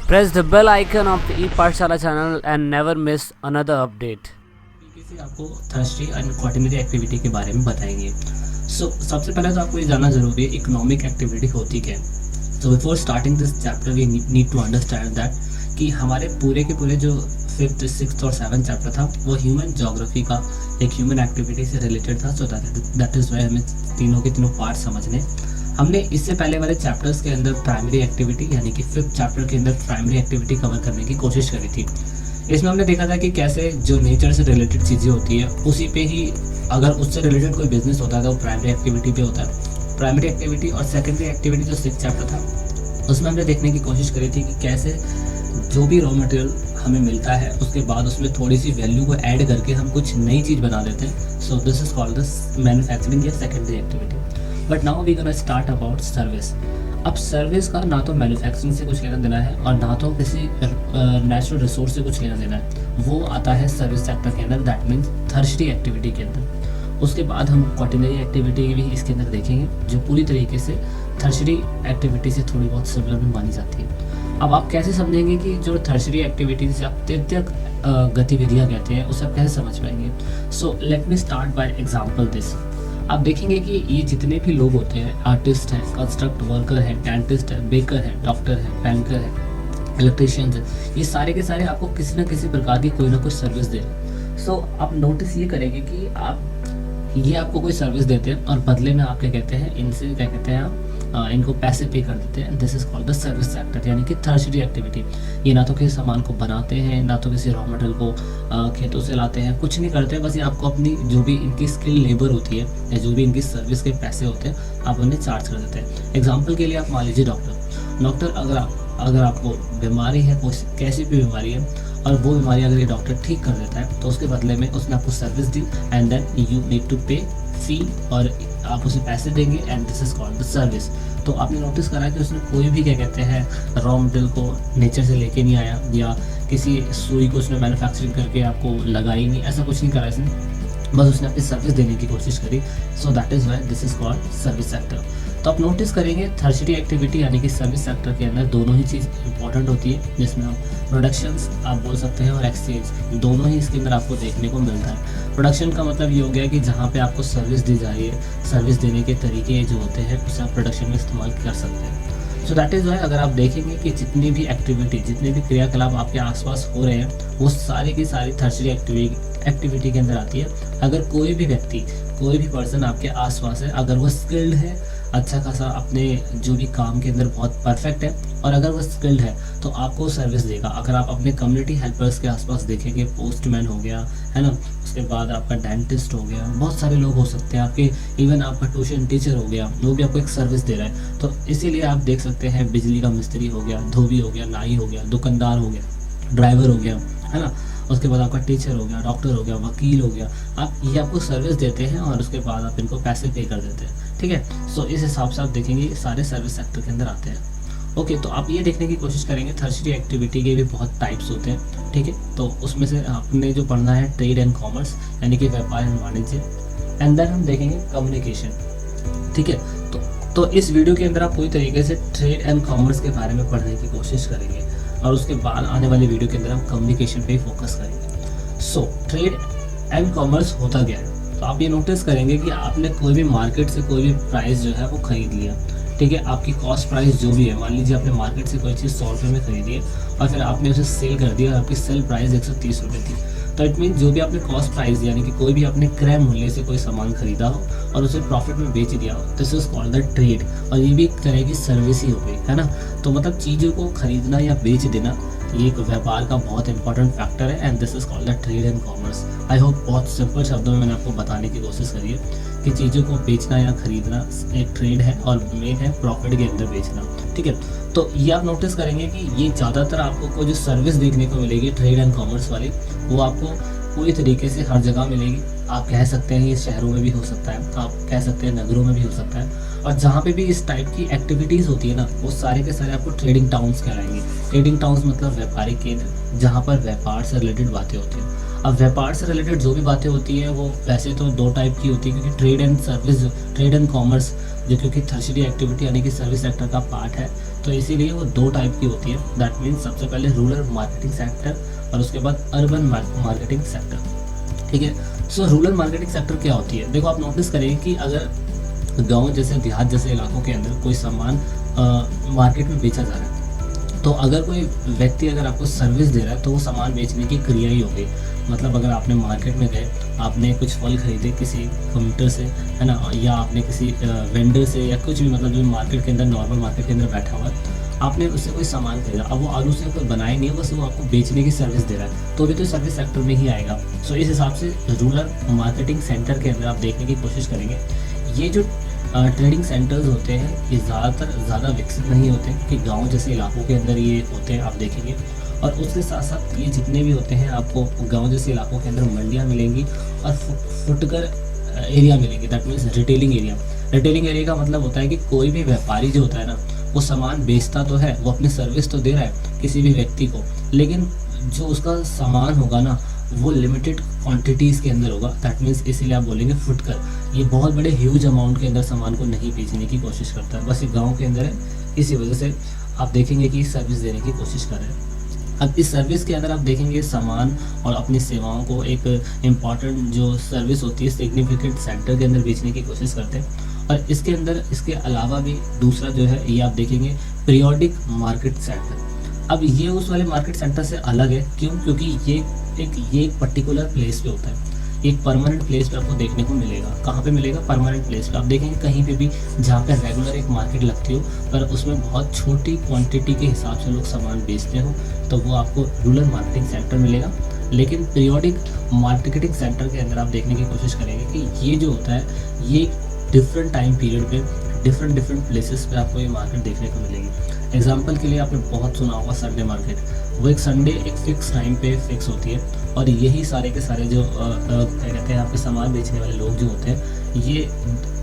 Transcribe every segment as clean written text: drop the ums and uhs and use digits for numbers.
Press the bell icon of the ePathshala channel and never miss another update. तरीके से आपको Thursday and quarterly activity के बारे में बताएंगे। सबसे पहले तो आपको ये जानना जरूरी है इकोनॉमिक एक्टिविटी होती क्या है। So before starting this chapter we need to understand that कि हमारे पूरे के पूरे जो 5th, 6th और 7th चैप्टर था वो ह्यूमन जोग्राफी का एक ह्यूमन एक्टिविटी से रिलेटेड था। सो दैट इज़ वाई हमें तीनों के तीनों पार्ट समझने। हमने इससे पहले वाले चैप्टर्स के अंदर प्राइमरी एक्टिविटी यानी कि 5th चैप्टर के अंदर प्राइमरी एक्टिविटी कवर करने की कोशिश करी थी। इसमें हमने देखा था कि कैसे जो नेचर से रिलेटेड चीज़ें होती है उसी पे ही अगर उससे रिलेटेड कोई बिजनेस होता है तो वो प्राइमरी एक्टिविटी पे होता है। प्राइमरी एक्टिविटी और सेकेंडरी एक्टिविटी जो 6th चैप्टर था उसमें हमने देखने की कोशिश करी थी कि कैसे जो भी रॉ मटेरियल हमें मिलता है उसके बाद उसमें थोड़ी सी वैल्यू को ऐड करके हम कुछ नई चीज़ बना देते हैं। So this is called this manufacturing या secondary activity. But now we gonna start about service. अब सर्विस का ना तो मैन्युफैक्चरिंग से कुछ लेना देना है और ना तो किसी नेचुरल रिसोर्स से कुछ लेना देना है। वो आता है सर्विस सेक्टर के अंदर, दैट मीन्स थर्सडे एक्टिविटी के अंदर। उसके बाद हम क्वार्टरली एक्टिविटी भी इसके अंदर देखेंगे जो पूरी तरीके से थर्सडे एक्टिविटी से थोड़ी बहुत सिमिलर भी मानी जाती है। अब आप कैसे समझेंगे कि जो थर्सडे एक्टिविटी से आप तृतीयक गतिविधियाँ कहते हैं उसे आप कैसे समझ पाएंगे। So let me start by example this. आप देखेंगे कि ये जितने भी लोग होते हैं, आर्टिस्ट हैं, कंस्ट्रक्ट वर्कर हैं, डेंटिस्ट है, बेकर है, डॉक्टर है, बैंकर है, इलेक्ट्रिशियन है, ये सारे के सारे आपको किसी न किसी प्रकार की कोई ना कोई सर्विस दे रहे हैं। सो आप नोटिस ये करेंगे कि ये आपको कोई सर्विस देते हैं और बदले में आप क्या कहते हैं, इनसे क्या कहते हैं आप इनको पैसे पे कर देते हैं। This is called the service sector यानी कि थर्सडे एक्टिविटी। ये ना तो किसी सामान को बनाते हैं ना तो किसी रॉ मटेरियल को खेतों से लाते हैं, कुछ नहीं करते हैं। बस ये आपको अपनी जो भी इनकी स्किल लेबर होती है या जो भी इनकी सर्विस के पैसे होते हैं आप उन्हें चार्ज कर देते हैं। एग्जाम्पल के लिए आप मान लीजिए डॉक्टर अगर आपको बीमारी है, कैसी भी बीमारी है और वो बीमारी अगर ये डॉक्टर ठीक कर देता है तो उसके बदले में उसने आपको सर्विस दी and then you need to pay fee और आप उसे पैसे देंगे and this is called the service. तो आपने नोटिस करा कि उसने कोई भी क्या कहते हैं रॉ मटेरियल को नेचर से लेके नहीं आया या किसी सुई को उसने मैन्युफैक्चरिंग करके आपको लगाई नहीं, ऐसा कुछ नहीं करा इसने, बस उसने अपनी सर्विस देने की कोशिश करी। So that is why this is called service sector. तो आप नोटिस करेंगे थर्सडे एक्टिविटी यानी कि सर्विस सेक्टर के अंदर दोनों ही चीज़ इंपॉर्टेंट होती है, जिसमें आप प्रोडक्शंस आप बोल सकते हैं और एक्सचेंज दोनों ही इसके अंदर आपको देखने को मिलता है। प्रोडक्शन का मतलब ये हो गया कि जहाँ पे आपको सर्विस दी जा रही है, सर्विस देने के तरीके जो होते हैं उसे आप प्रोडक्शन में इस्तेमाल कर सकते हैं। सो दैट इज़ वाई अगर आप देखेंगे कि जितनी भी एक्टिविटी, जितने भी क्रियाकलाप आपके आसपास हो रहे हैं वो सारी की सारी थर्सडे एक्टिविटी के अंदर आती है। अगर कोई भी व्यक्ति, कोई भी पर्सन आपके आसपास है, अगर वो स्किल्ड है, अच्छा खासा अपने जो भी काम के अंदर बहुत परफेक्ट है और अगर वो स्किल्ड है तो आपको सर्विस देगा। अगर आप अपने कम्युनिटी हेल्पर्स के आसपास देखेंगे, पोस्टमैन हो गया है ना, उसके बाद आपका डेंटिस्ट हो गया, बहुत सारे लोग हो सकते हैं आपके, इवन आपका ट्यूशन टीचर हो गया, वो भी आपको एक सर्विस दे रहा है। तो इसीलिए आप देख सकते हैं बिजली का मिस्त्री हो गया, धोबी हो गया, नाई हो गया, दुकानदार हो गया, ड्राइवर हो गया, है ना, उसके बाद आपका टीचर हो गया, डॉक्टर हो गया, वकील हो गया, आप ये आपको सर्विस देते हैं और उसके बाद आप इनको पैसे पे कर देते हैं। ठीक है, सो इस हिसाब से आप देखेंगे ये सारे सर्विस सेक्टर के अंदर आते हैं। ओके, तो आप ये देखने की कोशिश करेंगे थर्सडे एक्टिविटी के भी बहुत टाइप्स होते हैं। ठीक है, तो उसमें से आपने जो पढ़ना है ट्रेड एंड कॉमर्स यानी कि व्यापार एंड वाणिज्य, एंड देन हम देखेंगे कम्युनिकेशन। ठीक है, तो इस वीडियो के अंदर आप पूरी तरीके से ट्रेड एंड कॉमर्स के बारे में पढ़ने की कोशिश करेंगे और उसके बाद आने वाली वीडियो के अंदर हम कम्युनिकेशन पे ही फोकस करेंगे। सो ट्रेड एंड कॉमर्स होता क्या है, तो आप ये नोटिस करेंगे कि आपने कोई भी मार्केट से कोई भी प्राइस जो है वो खरीद लिया। ठीक है, आपकी कॉस्ट प्राइस जो भी है, मान लीजिए आपने मार्केट से कोई चीज़ 100 रुपये में खरीदी है और फिर आपने उसे सेल कर दिया और आपकी सेल प्राइस 130 रुपये थी। तो इट मीन जो भी आपने कॉस्ट प्राइस यानी कि कोई भी आपने क्रय मूल्य से कोई सामान खरीदा हो और उसे प्रॉफिट में बेच दिया हो, this is called the trade. और ये भी एक तरह की सर्विस ही हो गई, है ना। तो मतलब चीज़ों को खरीदना या बेच देना ये एक व्यापार का बहुत इंपॉर्टेंट फैक्टर है and this is called the trade and commerce. I hope बहुत सिंपल शब्दों में मैंने आपको बताने की कोशिश करी है कि चीज़ों को बेचना या खरीदना एक ट्रेड है और मेन है प्रॉफिट के अंदर बेचना। ठीक है, तो ये आप नोटिस करेंगे कि ये ज़्यादातर आपको कोई जो सर्विस देखने को मिलेगी ट्रेड एंड कॉमर्स वाली, वो आपको पूरी तरीके से हर जगह मिलेगी। आप कह सकते हैं ये शहरों में भी हो सकता है, आप कह सकते हैं नगरों में भी हो सकता है, और जहाँ पे भी इस टाइप की एक्टिविटीज़ होती है ना वो सारे के सारे आपको ट्रेडिंग टाउन्स कहलाएंगे। ट्रेडिंग टाउन्स मतलब व्यापारिक केंद्र जहाँ पर व्यापार से रिलेटेड बातें होती हैं। अब व्यापार से रिलेटेड जो भी बातें होती हैं वो वैसे तो 2 टाइप की होती है, क्योंकि ट्रेड एंड कॉमर्स जो क्योंकि थर्सडे एक्टिविटी यानी कि सर्विस सेक्टर का पार्ट है, तो इसीलिए वो दो टाइप की होती है। दैट मीन्स सबसे पहले रूरल मार्केटिंग सेक्टर और उसके बाद अर्बन मार्केटिंग सेक्टर। ठीक है, सो रूरल मार्केटिंग सेक्टर क्या होती है? देखो, आप नोटिस करेंगे कि अगर गांव जैसे देहात जैसे इलाकों के अंदर कोई सामान मार्केट में बेचा जा रहा है, तो अगर कोई व्यक्ति अगर आपको सर्विस दे रहा है तो वो सामान बेचने की क्रिया ही होगी। मतलब अगर आपने मार्केट में गए, आपने कुछ फल खरीदे किसी कम्यूटर से, है ना, या आपने किसी वेंडर से या कुछ भी, मतलब जो मार्केट के अंदर नॉर्मल मार्केट के अंदर बैठा हुआ है, आपने उससे कोई सामान खरीदा, अब वो आलू से कोई बनाया नहीं है, बस वो आपको बेचने की सर्विस दे रहा है, तो भी तो सर्विस सेक्टर में ही आएगा। सो इस हिसाब से रूरल मार्केटिंग सेंटर के अंदर आप देखने की कोशिश करेंगे, ये जो ट्रेडिंग सेंटर्स होते हैं ये ज़्यादा विकसित नहीं होते कि गांव जैसे इलाकों के अंदर ये होते हैं, आप देखेंगे। और उसके साथ साथ ये जितने भी होते हैं आपको गांव जैसे इलाकों के अंदर मंडियाँ मिलेंगी और फुटकर एरिया मिलेंगे। That means retailing area. Retailing area का मतलब होता है कि कोई भी व्यापारी जो होता है ना, वो सामान बेचता तो है, वो अपनी सर्विस तो दे रहा है किसी भी व्यक्ति को, लेकिन जो उसका सामान होगा ना वो लिमिटेड क्वांटिटीज़ के अंदर होगा। दैट मीन्स इसीलिए आप बोलेंगे फुटकर। ये बहुत बड़े ह्यूज अमाउंट के अंदर सामान को नहीं बेचने की कोशिश करता है, बस ये गाँव के अंदर है, इसी वजह से आप देखेंगे कि सर्विस देने की कोशिश कर रहे हैं। अब इस सर्विस के अंदर आप देखेंगे सामान और अपनी सेवाओं को एक इम्पॉर्टेंट जो सर्विस होती है सिग्निफिकेंट सेंटर के अंदर बेचने की कोशिश करते हैं। और इसके अंदर इसके अलावा भी दूसरा जो है ये आप देखेंगे पीरियोडिक मार्केट सेंटर। अब ये उस वाले मार्केट सेंटर से अलग है, क्यों? क्योंकि ये एक पर्टिकुलर प्लेस पे होता है, एक परमानेंट प्लेस पे आपको देखने को मिलेगा। कहाँ पे मिलेगा? परमानेंट प्लेस पे। आप देखेंगे कहीं पे भी जहाँ पे रेगुलर एक मार्केट लगती हो पर उसमें बहुत छोटी क्वांटिटी के हिसाब से लोग सामान बेचते हो, तो वो आपको रूरल मार्केटिंग सेंटर मिलेगा। लेकिन पीरियोडिक मार्केटिंग सेंटर के अंदर आप देखने की कोशिश करेंगे कि ये जो होता है ये डिफरेंट टाइम पीरियड पे डिफरेंट प्लेसेस पे आपको ये मार्केट देखने को मिलेगी। एग्जांपल के लिए आपने बहुत सुना होगा संडे मार्केट। वो एक संडे एक फिक्स टाइम पे फिक्स होती है और यही सारे के सारे जो क्या कहते हैं आपके सामान बेचने वाले लोग जो होते हैं, ये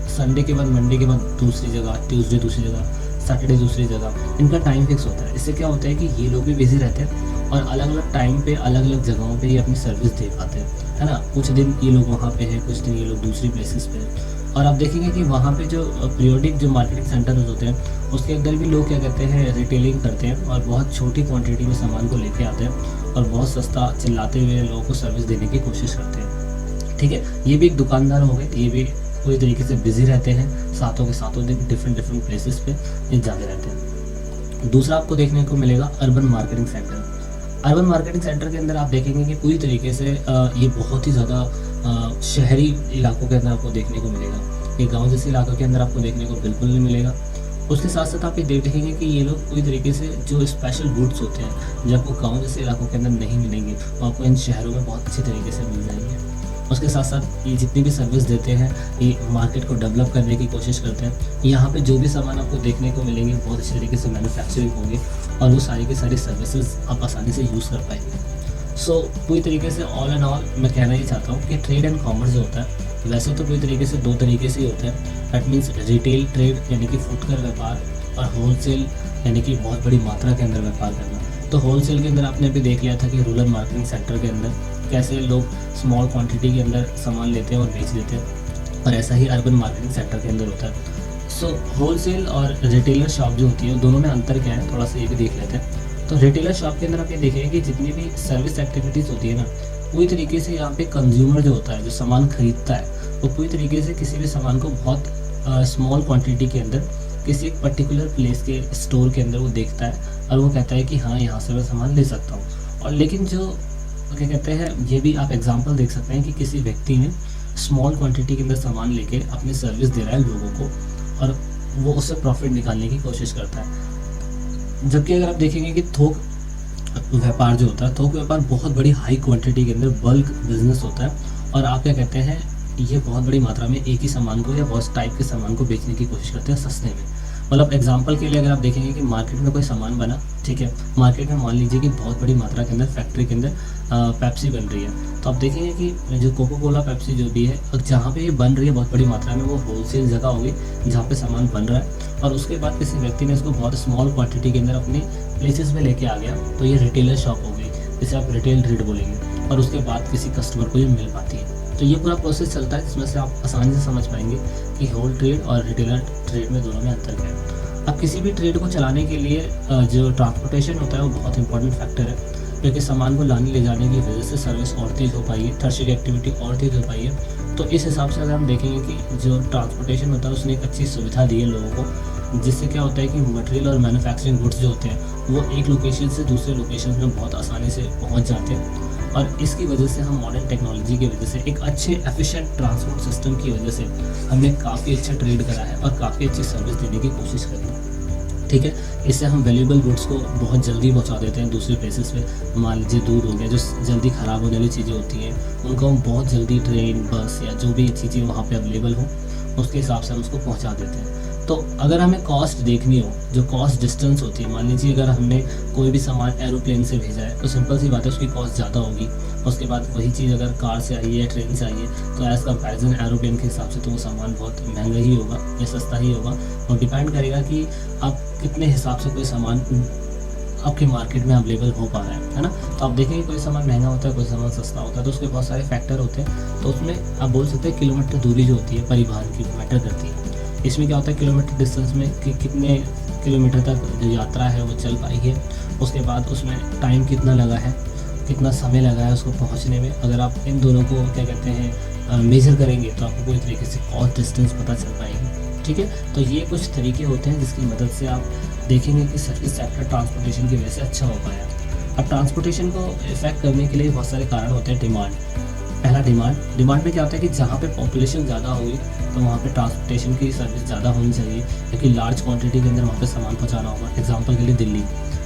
संडे के बाद मंडे के बाद दूसरी जगह, ट्यूसडे दूसरी जगह, सैटरडे दूसरी जगह, इनका टाइम फिक्स होता है। इससे क्या होता है कि ये लोग भी बिजी रहते हैं और अलग अलग टाइम पे अलग अलग जगहों पे ये अपनी सर्विस दे पाते हैं, है ना। कुछ दिन ये लोग वहाँ पे हैं, कुछ दिन ये लोग दूसरी प्लेसेस पे हैं। और आप देखेंगे कि वहाँ पे जो पीरियोडिक जो मार्केटिंग सेंटर्स होते हैं उसके अंदर भी लोग क्या कहते हैं रिटेलिंग करते हैं और बहुत छोटी क्वांटिटी में सामान को लेके आते हैं और बहुत सस्ता चिल्लाते हुए लोगों को सर्विस देने की कोशिश करते हैं। ठीक है, ये भी एक दुकानदार हो गए, ये भी पूरी तरीके से बिजी रहते हैं, सातों के सातों दिन डिफरेंट प्लेसेस पे जाते रहते हैं। दूसरा आपको देखने को मिलेगा urban marketing centre. Urban marketing centre के अंदर आप देखेंगे कि पूरी तरीके से ये बहुत ही ज़्यादा शहरी इलाकों के अंदर आपको देखने को मिलेगा। ये गांव जैसे इलाकों के अंदर आपको देखने को बिल्कुल नहीं मिलेगा। उसके साथ साथ आप ये देखेंगे कि ये लोग पूरी तरीके से जो स्पेशल गुड्स होते हैं जो आपको गांव जैसे इलाकों के अंदर नहीं मिलेंगे वो आपको इन शहरों में बहुत अच्छे तरीके से मिल जाएंगे। उसके साथ साथ ये जितनी भी सर्विस देते हैं ये मार्केट को डेवलप करने की कोशिश करते हैं। यहाँ पे जो भी सामान आपको देखने को मिलेंगे बहुत अच्छे तरीके से मैन्युफैक्चरिंग होंगे और वो सारी की सारी सर्विसेज आप आसानी से यूज़ कर पाएंगे। सो पूरी तरीके से ऑल एंड ऑल मैं कहना ही चाहता हूँ कि ट्रेड एंड कॉमर्स जो होता है वैसे तो पूरी तरीके से दो तरीके से ही होता है। दैट मीन्स रिटेल ट्रेड यानी कि फुटकर व्यापार और होलसेल यानी कि बहुत बड़ी मात्रा के अंदर व्यापार करना। तो होलसेल के अंदर आपने अभी देख लिया था कि रूरल मार्केटिंग सेंटर के अंदर कैसे लोग स्मॉल क्वांटिटी के अंदर सामान लेते हैं और बेच देते हैं, और ऐसा ही अर्बन मार्केटिंग सेंटर के अंदर होता है। सो होलसेल और रिटेलर शॉप जो होती है दोनों में अंतर क्या है थोड़ा सा ये भी देख लेते हैं। तो रिटेलर शॉप के अंदर आप ये देखेंगे कि जितनी भी सर्विस एक्टिविटीज़ होती है ना पूरी तरीके से यहाँ पे कंज्यूमर जो होता है जो सामान खरीदता है वो पूरी तरीके से किसी भी सामान को बहुत स्मॉल क्वांटिटी के अंदर किसी एक पर्टिकुलर प्लेस के स्टोर के अंदर वो देखता है और वो कहता है कि हाँ यहाँ से मैं सामान ले सकता हूँ। और लेकिन जो क्या कहते हैं ये भी आप एग्जांपल देख सकते हैं कि किसी व्यक्ति ने स्मॉल क्वांटिटी के अंदर सामान लेके अपनी सर्विस दे रहा है लोगों को और वो उससे प्रॉफिट निकालने की कोशिश करता है। जबकि अगर आप देखेंगे कि थोक व्यापार जो होता है थोक व्यापार बहुत बड़ी हाई क्वांटिटी के अंदर बल्क बिजनेस होता है और आप क्या कहते हैं ये बहुत बड़ी मात्रा में एक ही सामान को या बहुत टाइप के सामान को बेचने की कोशिश करते हैं सस्ते में। मतलब एग्जांपल के लिए अगर आप देखेंगे कि मार्केट में कोई सामान बना, ठीक है, मार्केट में मान लीजिए कि बहुत बड़ी मात्रा के अंदर फैक्ट्री के अंदर पेप्सी बन रही है, तो आप देखेंगे कि जो कोको कोला पेप्सी जो भी है और जहाँ पे ये बन रही है बहुत बड़ी मात्रा में वो होलसेल जगह होगी जहाँ पे सामान बन रहा है और उसके बाद किसी व्यक्ति ने इसको बहुत स्मॉल क्वांटिटी के अंदर अपने प्लेसेस में लेके आ गया तो ये रिटेलर शॉप हो गई, जिसे आप रिटेल ट्रेड बोलेंगे, और उसके बाद किसी कस्टमर को ये मिल पाती है। तो ये पूरा प्रोसेस चलता है जिसमें से आप आसानी से समझ पाएंगे कि होल ट्रेड और रिटेलर ट्रेड में दोनों में अंतर क्या है। अब किसी भी ट्रेड को चलाने के लिए जो ट्रांसपोर्टेशन होता है वो बहुत इंपॉर्टेंट फैक्टर है, क्योंकि सामान को लाने ले जाने की वजह से सर्विस और तेज़ हो पाई है, टर्शियरी एक्टिविटी और तेज़ हो पाई है। तो इस हिसाब से अगर हम देखेंगे कि जो ट्रांसपोर्टेशन होता है उसने एक अच्छी सुविधा दी है लोगों को, जिससे क्या होता है कि मटेरियल और मैन्युफैक्चरिंग गुड्स जो होते हैं वो एक लोकेशन से दूसरे लोकेशन में बहुत आसानी से पहुंच जाते हैं। और इसकी वजह से हम मॉडर्न टेक्नोलॉजी की वजह से एक अच्छे एफिशिएंट ट्रांसपोर्ट सिस्टम की वजह से हमने काफ़ी अच्छा ट्रेड करा है और काफ़ी अच्छी सर्विस देने की कोशिश करी है। ठीक है, इससे हम वैल्यूएबल गुड्स को बहुत जल्दी पहुंचा देते हैं दूसरे प्लेसेस पे। मान लीजिए दूर हो गया, जो जल्दी ख़राब होने वाली चीज़ें होती हैं उनको हम बहुत जल्दी ट्रेन, बस या जो भी चीज़ें वहाँ पे अवेलेबल हो उसके हिसाब से हम उसको पहुँचा देते हैं। तो अगर हमें कॉस्ट देखनी हो, जो कॉस्ट डिस्टेंस होती है, मान लीजिए अगर हमने कोई भी सामान एरोप्लेन से भेजा है तो सिंपल सी बात है उसकी कॉस्ट ज़्यादा होगी। उसके बाद वही चीज़ अगर कार से आई है या ट्रेन से आई है तो एज़ कंपैरिजन एरोप्लेन के हिसाब से तो वो सामान बहुत महंगा ही होगा या सस्ता ही होगा। और डिपेंड करेगा कि आप कितने हिसाब से कोई सामान आपके मार्केट में अवेलेबल हो पा रहा है ना। तो आप देखेंगे कोई सामान महंगा होता है, कोई सामान सस्ता होता है, तो उसके बहुत सारे फैक्टर होते हैं। तो उसमें आप बोल सकते हैं किलोमीटर दूरी जो होती है परिवहन की मैटर करती है। इसमें क्या होता है किलोमीटर डिस्टेंस में कि कितने किलोमीटर तक जो यात्रा है वो चल पाई है, उसके बाद उसमें टाइम कितना लगा है, कितना समय लगा है उसको पहुंचने में। अगर आप इन दोनों को क्या कहते हैं मेज़र करेंगे तो आपको पूरी तरीके से कॉस्ट डिस्टेंस पता चल पाएगी। ठीक है, तो ये कुछ तरीके होते हैं जिसकी मदद से आप देखेंगे कि सर्विस सेक्टर ट्रांसपोर्टेशन की वजह से अच्छा हो पाया। अब ट्रांसपोर्टेशन को इफेक्ट करने के लिए बहुत सारे कारण होते हैं। पहला डिमांड में क्या होता है कि जहाँ पे पॉपुलेशन ज़्यादा होगी तो वहाँ पे ट्रांसपोर्टेशन की सर्विस ज़्यादा होनी चाहिए, क्योंकि लार्ज क्वांटिटी के अंदर वहाँ पे सामान पहुँचाना होगा। एग्जांपल के लिए दिल्ली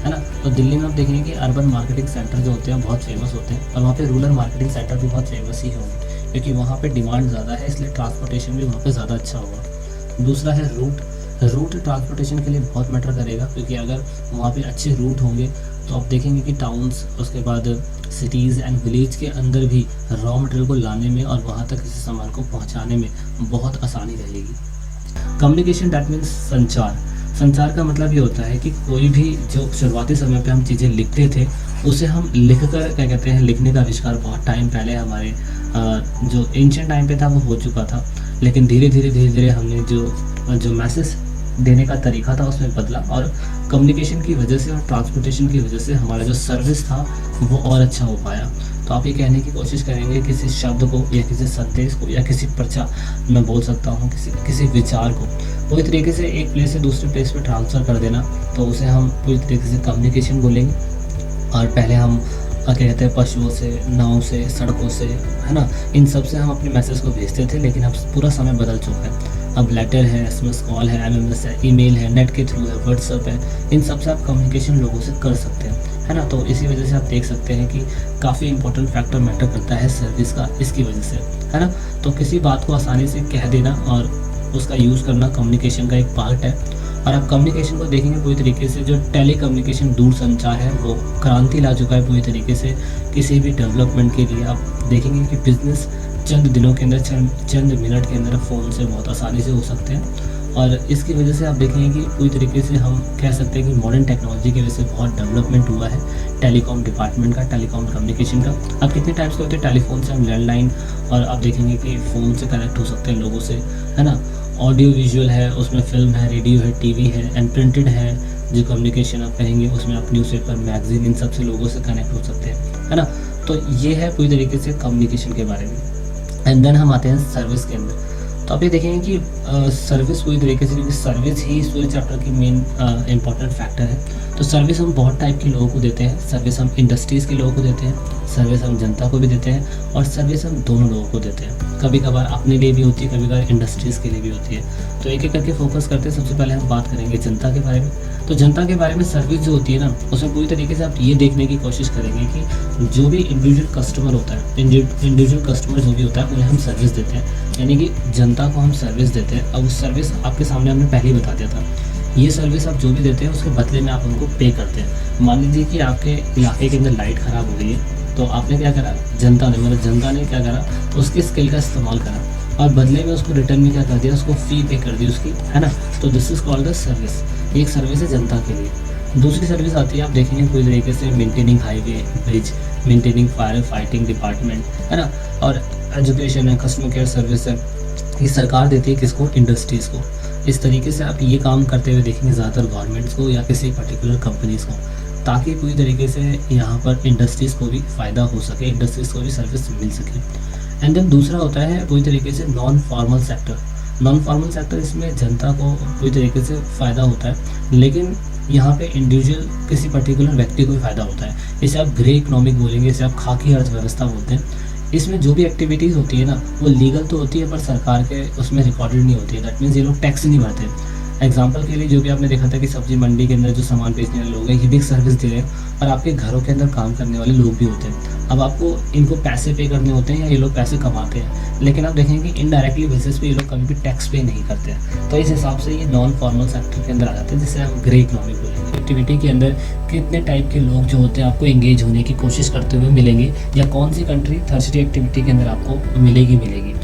है ना, तो दिल्ली में आप देखेंगे कि अर्बन मार्केटिंग सेंटर जो होते हैं बहुत फेमस होते हैं, और वहाँ पे रूरल मार्केटिंग सेंटर भी बहुत फेमस ही होंगे, क्योंकि वहाँ पे डिमांड ज़्यादा है, इसलिए ट्रांसपोर्टेशन भी वहाँ पे ज़्यादा अच्छा होगा। दूसरा है रूट ट्रांसपोर्टेशन के लिए बहुत मैटर करेगा, क्योंकि अगर वहाँ पे अच्छे रूट होंगे तो आप देखेंगे कि टाउन्स, उसके बाद सिटीज़ एंड विलेज के अंदर भी रॉ मटेरियल को लाने में और वहाँ तक किसी सामान को पहुँचाने में बहुत आसानी रहेगी। कम्युनिकेशन दैट मीन्स संचार का मतलब ये होता है कि कोई भी जो शुरुआती समय पे हम चीज़ें लिखते थे उसे हम लिख कर क्या कहते हैं, लिखने का आविष्कार बहुत टाइम पहले हमारे जो एंशिएंट टाइम पे था वो हो चुका था, लेकिन धीरे धीरे हमने जो मैसेज देने का तरीका था उसमें बदला, और कम्युनिकेशन की वजह से और ट्रांसपोर्टेशन की वजह से हमारा जो सर्विस था वो और अच्छा हो पाया। तो आप ये कहने की कोशिश करेंगे किसी शब्द को या किसी संदेश को या किसी पर्चा, मैं बोल सकता हूँ किसी विचार को पूरी तरीके से एक प्लेस से दूसरे प्लेस पे ट्रांसफ़र कर देना, तो उसे हम पूरी तरीके से कम्युनिकेशन बोलेंगे। और पहले हम क्या कहते हैं पशुओं से, नाव से, सड़कों से, है ना, इन सब से हम अपने मैसेज को भेजते थे, लेकिन अब पूरा समय बदल चुका है। अब लेटर है, एसएमएस कॉल है, एमएमएस है, ईमेल है, नेट के थ्रू है, व्हाट्सएप है, इन सब से आप कम्युनिकेशन लोगों से कर सकते हैं, है ना। तो इसी वजह से आप देख सकते हैं कि काफ़ी इंपॉर्टेंट फैक्टर मैटर करता है सर्विस का इसकी वजह से, है ना। तो किसी बात को आसानी से कह देना और उसका यूज़ करना कम्युनिकेशन का एक पार्ट है। और आप कम्युनिकेशन को देखेंगे पूरी तरीके से जो टेली कम्युनिकेशन दूर संचार है वो क्रांति ला चुका है पूरी तरीके से। किसी भी डेवलपमेंट के लिए आप देखेंगे कि बिजनेस चंद दिनों के अंदर, चंद मिनट के अंदर फ़ोन से बहुत आसानी से हो सकते हैं। और इसकी वजह से आप देखेंगे कि पूरी तरीके से हम कह सकते हैं कि मॉडर्न टेक्नोलॉजी की वजह से बहुत डेवलपमेंट हुआ है टेलीकॉम डिपार्टमेंट का, टेलीकॉम कम्युनिकेशन का। अब कितने टाइप्स के होते हैं, टेलीफोन से हम लैंडलाइन, और आप देखेंगे कि फ़ोन से कनेक्ट हो सकते हैं लोगों से, है ना। ऑडियो विजुअल है, उसमें फिल्म है, रेडियो है, टीवी है, एंड प्रिंटेड है जो कम्युनिकेशन आप कहेंगे उसमें आप न्यूज़पेपर, मैगजीन, इन सब से लोगों से कनेक्ट हो सकते हैं, है ना। तो ये है पूरी तरीके से कम्युनिकेशन के बारे में। एंड देन हम आते हैं सर्विस के अंदर। तो आप ये देखेंगे कि सर्विस पूरी तरीके से, क्योंकि सर्विस ही इस पूरे चैप्टर की मेन इंपॉर्टेंट फैक्टर है। तो सर्विस हम बहुत टाइप के लोगों को देते हैं। सर्विस हम इंडस्ट्रीज़ के लोगों को देते हैं, सर्विस हम जनता को भी देते हैं, और सर्विस हम दोनों लोगों को देते हैं। कभी कभार अपने लिए भी होती है, कभी कभार इंडस्ट्रीज़ के लिए भी होती है। तो एक एक करके फोकस करते हैं। सबसे पहले हम बात करेंगे जनता के बारे में। तो जनता के बारे में सर्विस जो होती है ना, उसमें पूरी तरीके से आप ये देखने की कोशिश करेंगे कि जो भी इंडिविजुअल कस्टमर होता है, इंडिविजुअल कस्टमर जो भी होता है उन्हें हम सर्विस देते हैं, यानी कि जनता को हम सर्विस देते हैं। अब उस सर्विस आपके सामने हमने पहले ही बता दिया था, ये सर्विस आप जो भी देते हैं उसके बदले में आप उनको पे करते हैं। मान लीजिए कि आपके इलाके के अंदर लाइट ख़राब हो गई है, तो आपने क्या करा, जनता ने क्या करा, तो उसके स्किल का इस्तेमाल करा और बदले में उसको रिटर्न में क्या कर दिया, उसको फ़ी पे कर दी उसकी, है ना। तो this is called the service. एक सर्विस है जनता के लिए। दूसरी सर्विस आती है, आप देखेंगे पूरी तरीके से maintaining highway, bridge, maintaining fire fighting department, है ना। और एजुकेशन है, कस्टमर केयर सर्विस है, ये सरकार देती है किसको, इंडस्ट्रीज़ को। इस तरीके से आप ये काम करते हुए देखेंगे ज़्यादातर गवर्नमेंट्स को या किसी पर्टिकुलर कंपनीज़ को, ताकि पूरी तरीके से यहाँ पर इंडस्ट्रीज़ को भी फ़ायदा हो सके, इंडस्ट्रीज़ को भी सर्विस मिल सके। एंड देन दूसरा होता है पूरी तरीके से non formal sector. Non formal sector, इसमें जनता को पूरी तरीके से फ़ायदा होता है, लेकिन यहाँ पे इंडिविजुअल किसी पर्टिकुलर व्यक्ति को भी फ़ायदा होता है। इसे आप ग्रे इकोनॉमिक बोलेंगे, इसे आप खाकी अर्थव्यवस्था बोलते हैं। इसमें जो भी एक्टिविटीज़ होती है ना, वो लीगल तो होती है पर सरकार के उसमें रिकॉर्डेड नहीं होती है। दैट मीन्स ये लोग टैक्स नहीं भरते। एग्जाम्पल के लिए जो भी आपने देखा था कि सब्जी मंडी के अंदर जो सामान बेचने वाले लोग हैं, ये भी सर्विस दे रहे हैं, और आपके घरों के अंदर काम करने वाले लोग भी होते हैं। अब आपको इनको पैसे पे करने होते हैं या ये लोग पैसे कमाते हैं, लेकिन आप देखेंगे कि इनडायरेक्टली बेसिस पे ये लोग कभी भी टैक्स पे नहीं करते हैं। तो इस हिसाब से ये नॉन फॉर्मल सेक्टर के अंदर आ जाते हैं, जिसे हम ग्रे इकोनॉमिक बोलेंगे। एक्टिविटी के अंदर कितने टाइप के लोग जो होते हैं आपको एंगेज होने की कोशिश करते हुए मिलेंगे, या कौन सी कंट्री थर्सरी एक्टिविटी के अंदर आपको मिलेगी।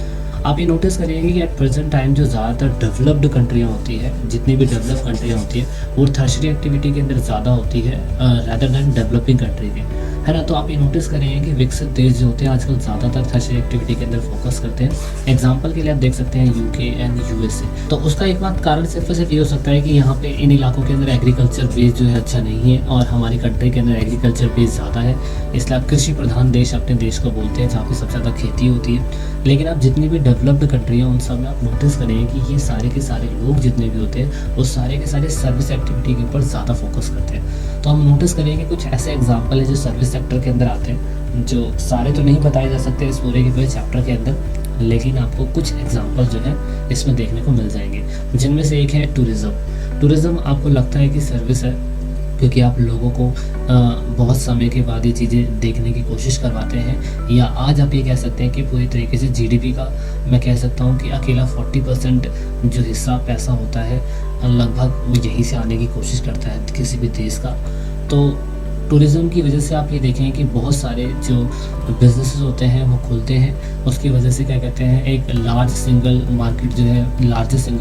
आप ये नोटिस करिएगा कि एट प्रेजेंट टाइम जो ज़्यादातर डेवलप्ड कंट्रियाँ होती है, जितनी भी डेवलप कंट्रियाँ होती है, वो थर्सरी एक्टिविटी के अंदर ज़्यादा होती है रादर दैन डेवलपिंग कंट्री के, है ना। तो आप ये नोटिस करेंगे कि विकसित देश जो होते हैं आजकल ज़्यादातर थर्सरी एक्टिविटी के अंदर फोकस करते हैं। एग्जाम्पल के लिए आप देख सकते हैं यूके एंड यूएसए। तो उसका एक बात कारण सिर्फ और सिर्फ ये हो सकता है कि यहाँ पे इन इलाकों के अंदर एग्रीकल्चर बेस जो है अच्छा नहीं है, और हमारी कंट्री के अंदर एग्रीकल्चर बेस ज़्यादा है, इसलिए आप कृषि प्रधान देश अपने देश को बोलते हैं, जहाँ पे सबसे ज़्यादा खेती होती है। लेकिन आप जितनी भी डेवलप्ड कंट्री हैं उन सब में आप नोटिस करेंगे कि ये सारे के सारे लोग जितने भी होते हैं वो सारे के सारे सर्विस एक्टिविटी के ऊपर ज़्यादा फोकस करते हैं। तो हम नोटिस करेंगे कुछ ऐसे एग्जाम्पल है जो सर्विस सेक्टर के अंदर आते हैं, जो सारे तो नहीं बताए जा सकते इस पूरे के पूरे चैप्टर के अंदर, लेकिन आपको कुछ एग्जाम्पल जो है इसमें देखने को मिल जाएंगे, जिनमें से एक है टूरिज़्म। टूरिज़्म आपको लगता है कि सर्विस है, क्योंकि आप लोगों को बहुत समय के बाद ये चीज़ें देखने की कोशिश करवाते हैं, या आज आप ये कह सकते हैं कि पूरी तरीके से जीडीपी का मैं कह सकता हूँ कि अकेला 40% जो हिस्सा पैसा होता है लगभग वो यहीं से आने की कोशिश करता है किसी भी देश का। तो टूरिज़्म की वजह से आप ये देखें कि बहुत सारे जो बिजनेसेस होते हैं वो खुलते हैं, उसकी वजह से क्या कहते हैं एक लार्जेस्ट सिंगल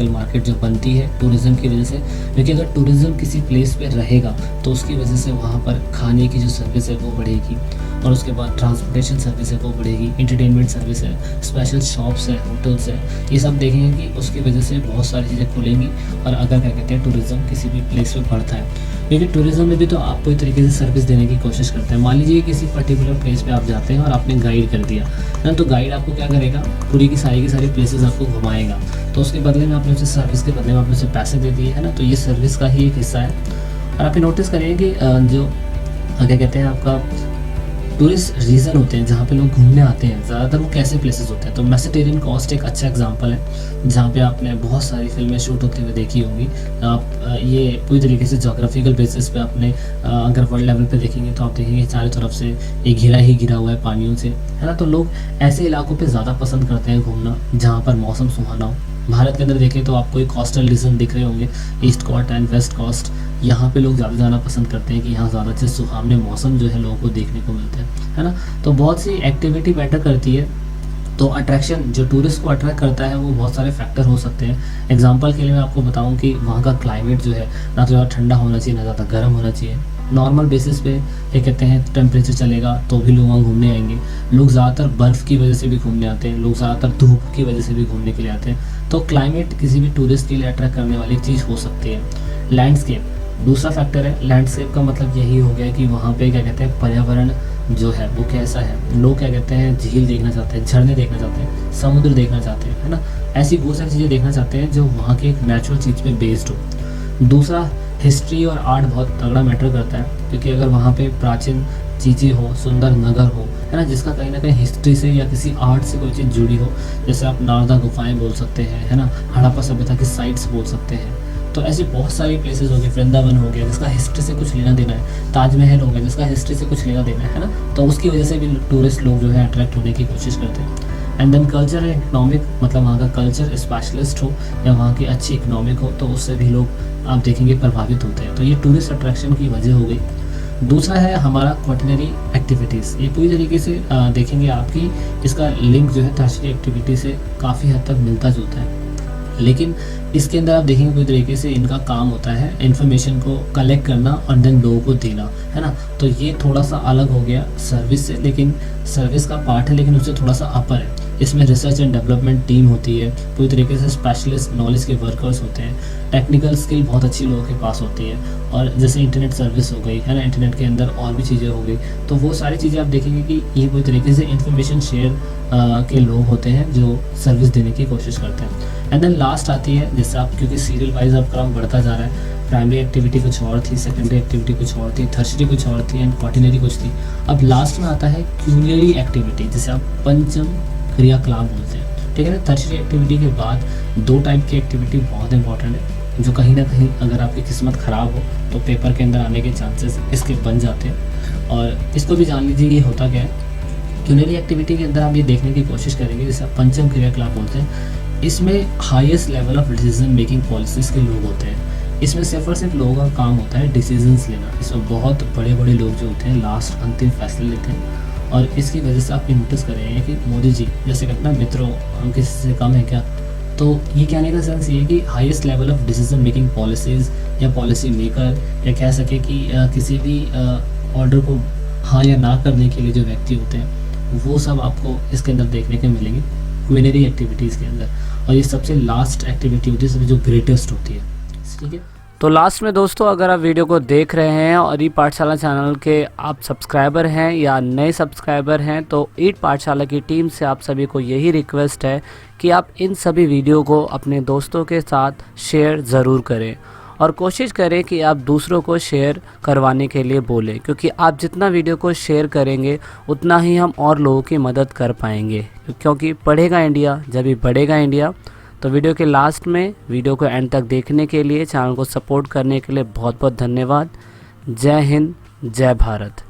मार्केट जो बनती है टूरिज़्म की वजह से। क्योंकि अगर टूरिज़्म किसी प्लेस पे रहेगा तो उसकी वजह से वहाँ पर खाने की जो सर्विस है वो बढ़ेगी, और उसके बाद ट्रांसपोर्टेशन सर्विस है वो बढ़ेगी, इंटरटेनमेंट सर्विस है, स्पेशल शॉप्स है, होटल्स है, ये सब देखेंगे कि उसकी वजह से बहुत सारी चीज़ें खुलेंगी। और अगर क्या कहते हैं टूरिज़्म किसी भी प्लेस पे बढ़ता है, क्योंकि टूरिज़्म में भी तो आपको एक तरीके से सर्विस देने की कोशिश करते हैं। मान लीजिए किसी पर्टिकुलर प्लेस पे आप जाते हैं और आपने गाइड कर दिया है ना, तो गाइड आपको क्या करेगा, पूरी की सारी प्लेसेस आपको घुमाएगा, तो उसके बदले में आपने उसे सर्विस के बदले में आपने उसे पैसे दे दिए, है ना। तो ये सर्विस का ही एक हिस्सा है। और आप ये नोटिस करिए कि जो क्या कहते हैं आपका टूरिस्ट रीजन होते हैं जहाँ पे लोग घूमने आते हैं, ज़्यादातर वो कैसे प्लेसेस होते हैं। तो मेडिटेरेनियन कोस्ट एक अच्छा एग्जांपल है, जहाँ पे आपने बहुत सारी फिल्में शूट होते हुए देखी होंगी। आप ये पूरी तरीके से जोग्राफिकल बेसिस पे आपने अगर वर्ल्ड लेवल पे देखेंगे तो आप देखेंगे चारों तरफ से एक घिरा ही घिरा हुआ है पानियों से, है ना। तो लोग ऐसे इलाकों पर ज़्यादा पसंद करते हैं घूमना जहाँ पर मौसम सुहाना हो। भारत के अंदर देखें तो आपको एक कोस्टल रीजन दिख रहे होंगे, east coast and west coast, यहाँ पे लोग ज़्यादा जाना पसंद करते हैं कि यहाँ ज़्यादा अच्छे सुहावने मौसम जो है लोगों को देखने को मिलते हैं, है ना। तो बहुत सी एक्टिविटी मैटर करती है। तो अट्रैक्शन जो टूरिस्ट को अट्रैक्ट करता है वो बहुत सारे फैक्टर हो सकते हैं। एग्जांपल के लिए मैं आपको बताऊं कि वहाँ का क्लाइमेट जो है ना तो ज़्यादा ठंडा होना चाहिए ना ज़्यादा गर्म होना चाहिए। नॉर्मल बेसिस पे ये कहते हैं टेम्परेचर चलेगा तो भी लोग वहाँ घूमने आएंगे। लोग ज़्यादातर बर्फ़ की वजह से भी घूमने आते हैं, लोग ज़्यादातर धूप की वजह से भी घूमने के लिए आते हैं। तो क्लाइमेट किसी भी टूरिस्ट के लिए अट्रैक्ट करने वाली चीज़ हो सकती है। लैंडस्केप दूसरा फैक्टर है। लैंडस्केप का मतलब यही हो गया कि वहाँ पे क्या कहते हैं पर्यावरण जो है वो कैसा है। लोग क्या कहते हैं झील देखना चाहते हैं, झरने देखना चाहते हैं, समुद्र देखना चाहते हैं, है ना। ऐसी बहुत सारी चीज़ें देखना चाहते हैं जो वहाँ के एक नेचुरल चीज़ पे बेस्ड हो। दूसरा हिस्ट्री और आर्ट बहुत तगड़ा मैटर करता है, क्योंकि अगर वहाँ पे प्राचीन चीज़ें हो, सुंदर नगर हो, है ना, जिसका कहीं ना कहीं हिस्ट्री से या किसी आर्ट से कोई चीज़ जुड़ी हो, जैसे आप नालंदा गुफाएं बोल सकते हैं, है ना, हड़प्पा सभ्यता की साइट्स बोल सकते हैं। तो ऐसी बहुत सारी प्लेसेस हो गई, वृंदावन हो गया जिसका हिस्ट्री से कुछ लेना देना है, ताजमहल हो गया जिसका हिस्ट्री से कुछ लेना देना है ना। तो उसकी वजह से भी टूरिस्ट लोग जो है अट्रैक्ट होने की कोशिश करते हैं। And then culture and economic, मतलब वहाँ का कल्चर स्पेशलिस्ट हो या वहाँ की अच्छी इकोनॉमिक हो, तो उससे भी लोग आप देखेंगे प्रभावित होते हैं। तो ये टूरिस्ट अट्रैक्शन की वजह हो गई। दूसरा है हमारा क्वार्टरली एक्टिविटीज़। ये पूरी तरीके से देखेंगे आपकी इसका लिंक जो है टर्शियरी एक्टिविटी से काफ़ी हद तक मिलता जुलता है, लेकिन इसके अंदर आप देखेंगे पूरी तरीके से इनका काम होता है इन्फॉर्मेशन को कलेक्ट करना और देन लोगों को देना, है ना। तो ये थोड़ा सा अलग हो गया सर्विस से, लेकिन सर्विस का पार्ट है लेकिन उससे थोड़ा सा अपर है। इसमें रिसर्च एंड डेवलपमेंट टीम होती है, पूरी तरीके से स्पेशलिस्ट नॉलेज के वर्कर्स होते हैं, टेक्निकल स्किल बहुत अच्छी लोगों के पास होती है, और जैसे इंटरनेट सर्विस हो गई है ना, इंटरनेट के अंदर और भी चीज़ें हो गई, तो वो सारी चीज़ें आप देखेंगे कि ये पूरी तरीके से इंफॉर्मेशन शेयर के लोग होते हैं जो सर्विस देने की कोशिश करते हैं। एंड देन लास्ट आती है, जैसे आप क्योंकि सीरियल वाइज अब क्रम बढ़ता जा रहा है, प्राइमरी एक्टिविटी कुछ और थी, सेकेंडरी एक्टिविटी कुछ और थी, टर्शियरी कुछ और थी, एंड क्वार्टरनरी कुछ थी। अब लास्ट में आता है क्यूलियरी एक्टिविटी, जिसे आप पंचम क्रियाकलाप बोलते हैं, ठीक है ना। टर्शियरी एक्टिविटी के बाद 2 टाइप की एक्टिविटी बहुत इंपॉर्टेंट है, जो कहीं ना कहीं अगर आपकी किस्मत ख़राब हो तो पेपर के अंदर आने के चांसेस इसके बन जाते हैं। और इसको भी जान लीजिए ये होता क्या है। क्यूलियरी एक्टिविटी के अंदर आप ये देखने की कोशिश करेंगे, जैसे आप पंचम क्रियाकलाप बोलते हैं, इसमें highest level of decision making policies के लोग होते हैं। इसमें सिर्फ और सिर्फ लोगों का काम होता है डिसीजंस लेना। इसमें बहुत बड़े बड़े लोग जो होते हैं लास्ट अंतिम फैसले लेते हैं, और इसकी वजह से आप नोटिस करेंगे कि मोदी जी जैसे कहते हैं मित्रों हम किसी से कम है क्या, तो ये कहने का सेंस ये है कि highest level of decision making policies या पॉलिसी मेकर, या कह सके कि किसी भी ऑर्डर को हाँ या ना करने के लिए जो व्यक्ति होते हैं, वो सब आपको इसके अंदर देखने को मिलेंगे क्यूलियरी एक्टिविटीज़ के अंदर। और ये सबसे लास्ट एक्टिविटी होती है, जो ग्रेटेस्ट होती है, ठीक है। तो लास्ट में दोस्तों, अगर आप वीडियो को देख रहे हैं और ई पाठशाला चैनल के आप सब्सक्राइबर हैं या नए सब्सक्राइबर हैं, तो ई पाठशाला की टीम से आप सभी को यही रिक्वेस्ट है कि आप इन सभी वीडियो को अपने दोस्तों के साथ शेयर ज़रूर करें, और कोशिश करें कि आप दूसरों को शेयर करवाने के लिए बोलें, क्योंकि आप जितना वीडियो को शेयर करेंगे उतना ही हम और लोगों की मदद कर पाएंगे, क्योंकि पढ़ेगा इंडिया जब भी बढ़ेगा इंडिया। तो वीडियो के लास्ट में वीडियो को एंड तक देखने के लिए, चैनल को सपोर्ट करने के लिए बहुत बहुत धन्यवाद। जय हिंद, जय भारत।